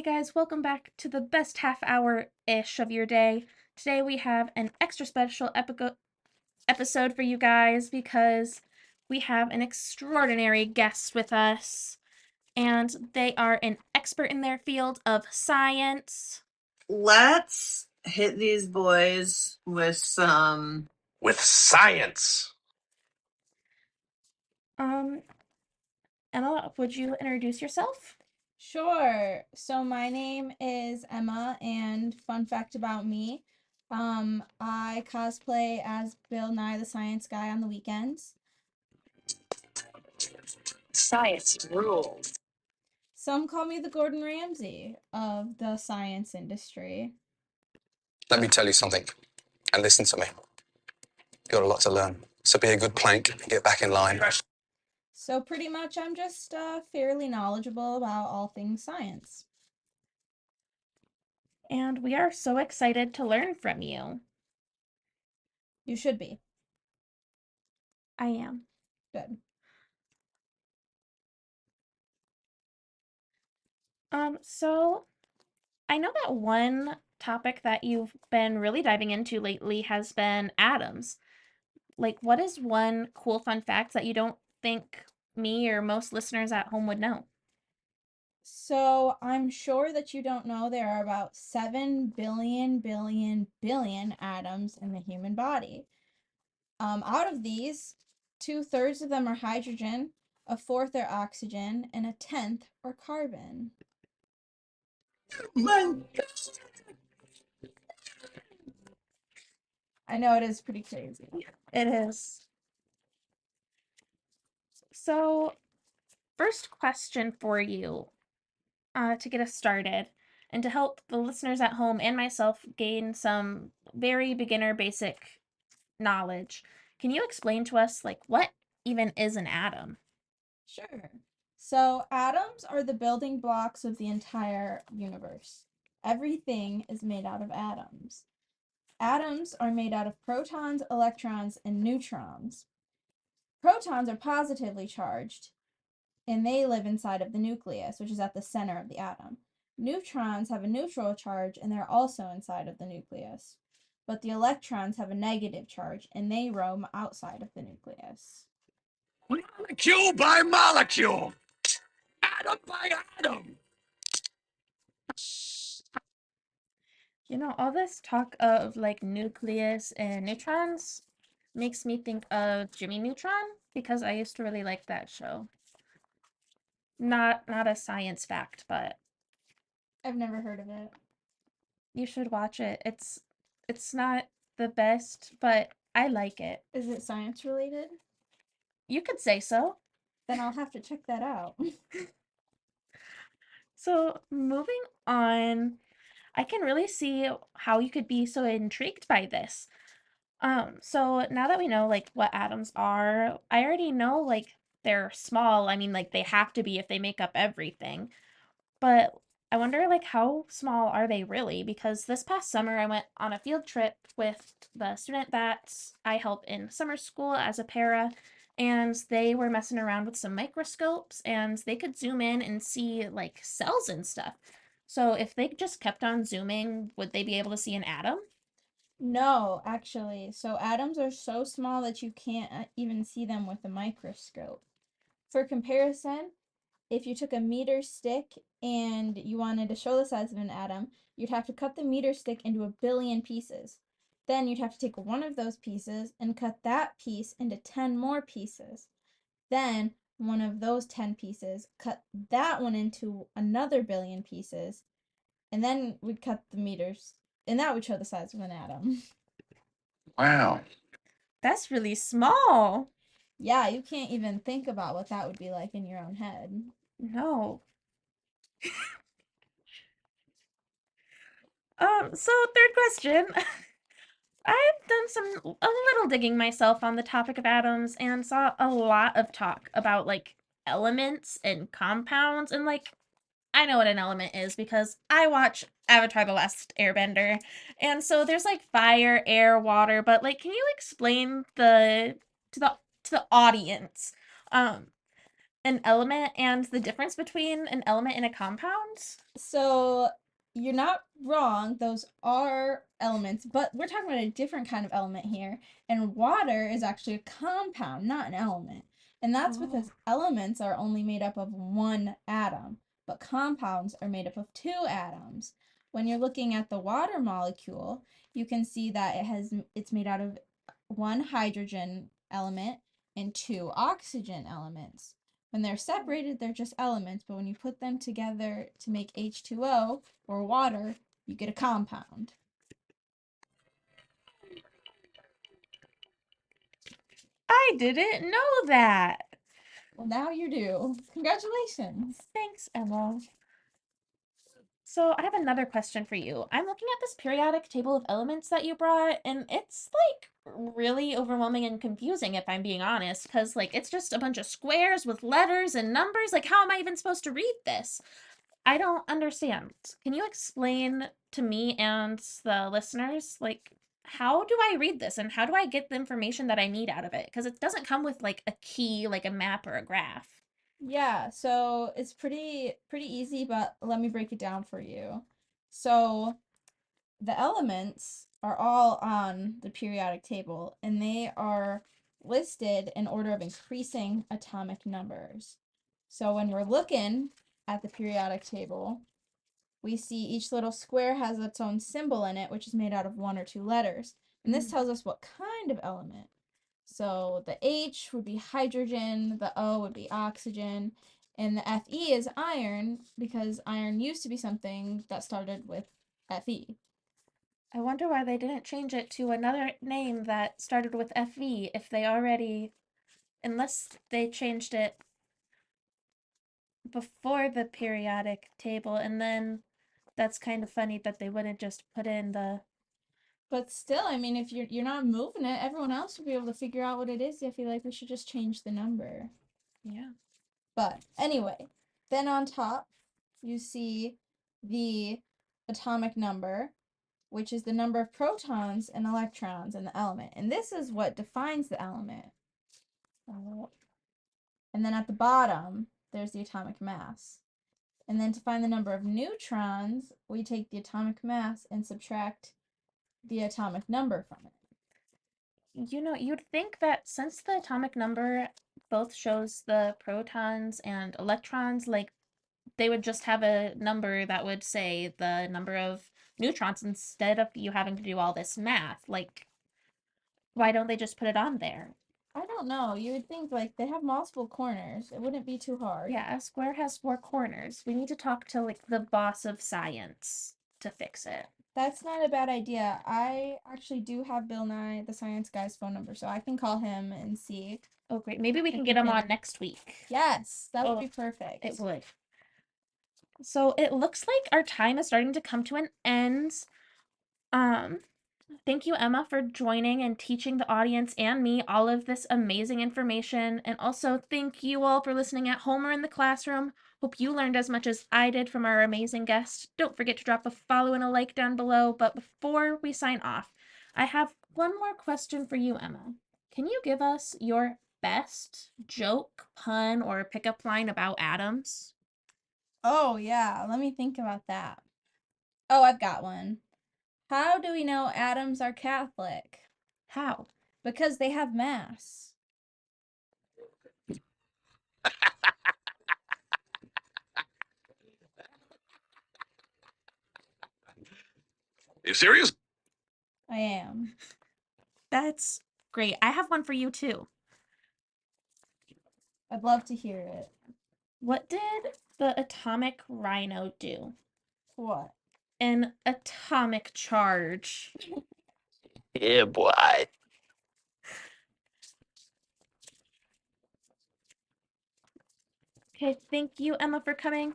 Hey guys, welcome back to the best half hour-ish of your day. Today we have an extra special episode for you guys because we have an extraordinary guest with us, and they are an expert in their field of science. Let's hit these boys with some. With science. Um, Emma, would you introduce yourself? Sure. So my name is Emma, and fun fact about me, I cosplay as Bill Nye the Science Guy on the weekends. Science rules. Some call me the Gordon Ramsay of the science industry. Let me tell you something, and listen to me. You've got a lot to learn. So be a good plank and get back in line. So pretty much I'm just fairly knowledgeable about all things science. And we are so excited to learn from you. You should be. I am. Good. So I know that one topic that you've been really diving into lately has been atoms. Like, what is one cool fun fact that you don't think me or most listeners at home would know? So I'm sure that you don't know there are about 7 billion atoms in the human body. Out of these, 2/3 of them are hydrogen, a fourth are oxygen, and a tenth are carbon. Man, I know it is pretty crazy. It is. So, first question for you, to get us started, and to help the listeners at home and myself gain some very beginner basic knowledge. Can you explain to us, like, what even is an atom? Sure. So atoms are the building blocks of the entire universe. Everything is made out of atoms. Atoms are made out of protons, electrons, and neutrons. Protons are positively charged, and they live inside of the nucleus, which is at the center of the atom. Neutrons have a neutral charge, and they're also inside of the nucleus. But the electrons have a negative charge, and they roam outside of the nucleus. Molecule by molecule. Atom by atom. You know, all this talk of like nucleus and neutrons makes me think of Jimmy Neutron because I used to really like that show. Not a science fact, but I've never heard of it. you should watch it. It's not the best, but I like it. Is it science related? You could say so. Then I'll have to check that out. So, moving on, I can really see how you could be so intrigued by this. So now that we know like what atoms are, I already know like they're small. I mean, like they have to be if they make up everything. But I wonder like how small are they really? Because this past summer I went on a field trip with the student that I help in summer school as a para, and they were messing around with some microscopes and they could zoom in and see like cells and stuff. So if they just kept on zooming, would they be able to see an atom? No, actually. So atoms are so small that you can't even see them with a microscope. For comparison, if you took a meter stick and you wanted to show the size of an atom, you'd have to cut the meter stick into 1 billion pieces. Then you'd have to take one of those pieces and cut that piece into 10 more pieces. Then one of those 10 pieces, cut that one into another billion pieces, and then we'd cut the meters, and that would show the size of an atom. Wow. That's really small. Yeah, you can't even think about what that would be like in your own head. No. So third question. I've done a little digging myself on the topic of atoms and saw a lot of talk about like elements and compounds and like I know what an element is because I watch Avatar The Last Airbender. And so there's like fire, air, water, but like can you explain the to the audience an element and the difference between an element and a compound? So you're not wrong. Those are elements, but we're talking about a different kind of element here. And water is actually a compound, not an element. And that's because elements are only made up of one atom, but compounds are made up of two atoms. When you're looking at the water molecule, you can see that it's made out of one hydrogen element and two oxygen elements. When they're separated, they're just elements, but when you put them together to make H2O or water, you get a compound. I didn't know that. Well, now you do. Congratulations. Thanks, Emma. So I have another question for you. I'm looking at this periodic table of elements that you brought, and it's like really overwhelming and confusing if I'm being honest, because like it's just a bunch of squares with letters and numbers. Like, how am I even supposed to read this? I don't understand. Can you explain to me and the listeners, like, how do I read this and how do I get the information that I need out of it? Because it doesn't come with like a key, like a map or a graph. Yeah, so it's pretty easy, but let me break it down for you. So the elements are all on the periodic table and they are listed in order of increasing atomic numbers. So when we're looking at the periodic table, we see each little square has its own symbol in it, which is made out of one or two letters. And this tells us what kind of element. So the H would be hydrogen, the O would be oxygen, and the Fe is iron because iron used to be something that started with Fe. I wonder why they didn't change it to another name that started with FE if they already, unless they changed it before the periodic table, and then that's kind of funny that they wouldn't just put in the. But still, I mean, if you're not moving it, everyone else would be able to figure out what it is. I feel like we should just change the number. Yeah. But anyway, then on top, you see the atomic number, which is the number of protons and electrons in the element. And this is what defines the element. And then at the bottom, there's the atomic mass. And then to find the number of neutrons, we take the atomic mass and subtract the atomic number from it. You'd think that since the atomic number both shows the protons and electrons, like they would just have a number that would say the number of neutrons instead of you having to do all this math. Like, why don't they just put it on there? I don't know. You would think like they have multiple corners. It wouldn't be too hard. Yeah, a square has four corners. We need to talk to like the boss of science to fix it. That's not a bad idea. I actually do have Bill Nye, the science guy's phone number, so I can call him and see. Oh, great. Maybe we if can we get him can- on next week. Yes, that would Oh, be perfect. It would. So it looks like our time is starting to come to an end. Um, Thank you, Emma, for joining and teaching the audience and me all of this amazing information. And also, thank you all for listening at home or in the classroom. Hope you learned as much as I did from our amazing guest. Don't forget to drop a follow and a like down below. But before we sign off, I have one more question for you, Emma. Can you give us your best joke, pun, or pickup line about atoms? Oh, yeah, let me think about that. Oh, I've got one. How do we know atoms are Catholic? How? Because they have mass. You serious? I am. That's great. I have one for you, too. I'd love to hear it. What did the atomic rhino do? What? An atomic charge. Yeah, boy. Okay, thank you, Emma, for coming.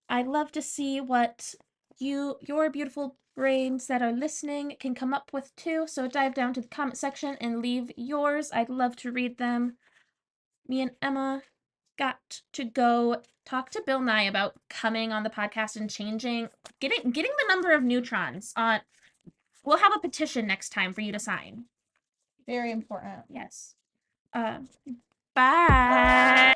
I'd love to see what your beautiful brains that are listening can come up with too. So dive down to the comment section and leave yours. I'd love to read them. Me and Emma got to go talk to Bill Nye about coming on the podcast and getting the number of neutrons on. We'll have a petition next time for you to sign. Very important. Yes. Uh, Bye.